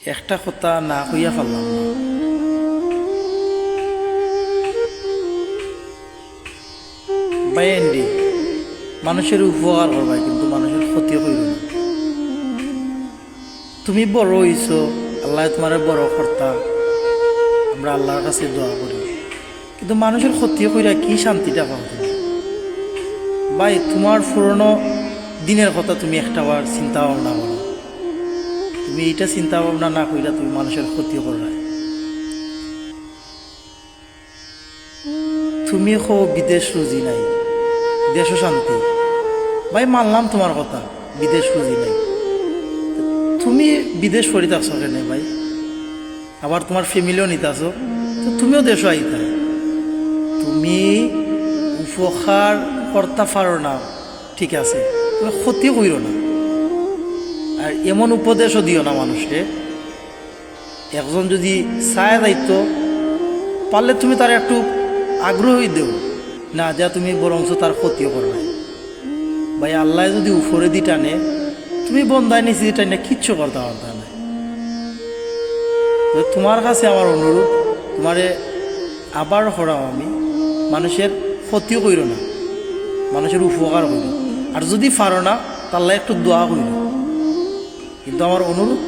একটা কথা না কইয়া ফেললাম না। ভাই এন্ডি মানুষের উপকার করবাই, কিন্তু মানুষের ক্ষতি করিল না। তুমি বড় হইছো, আল্লাহ তোমার বড় কর্তা, আমরা আল্লাহর কাছে দোয়া করি, কিন্তু মানুষের ক্ষতি কইরা কি শান্তিটা পাও তুমি? ভাই তোমার পুরনো দিনের কথা তুমি একটা বার চিন্তা ভাবনা করো। তুমি এইটা চিন্তা ভাবনা না কইরা তুমি মানুষের ক্ষতি করো। তুমি খো বিদেশ রুজি নাই, দেশও শান্তি। ভাই মানলাম তোমার কথা, বিদেশ রুজি নাই, তুমি বিদেশ পড়িতে আসো কেন ভাই? আবার তোমার ফ্যামিলিও নিতে আসো, তো তুমিও দেশও আইতা। তুমি উপকার করতে পারো না, ঠিক আছে, তুমি ক্ষতি কইরো না। আর এমন উপদেশও দিও না মানুষকে, একজন যদি চায় দায়িত্ব পারলে তুমি তার একটু আগ্রহী দেও না, যা তুমি বরঞ্চ তার ক্ষতিও করো না। ভাই আল্লাহ যদি উপরে দি টানে, তুমি বন্ধায় নিচে দি টানে কিচ্ছু করতে পারতা না। তোমার কাছে আমার অনুরোধ, তোমারে আবার হরাও আমি, মানুষের ক্ষতিও কইরো না, মানুষের উপকার কইরো। আর যদি পারো না তাহলে একটু দোয়া কইরো, কিন্তু আমার অনুরোধ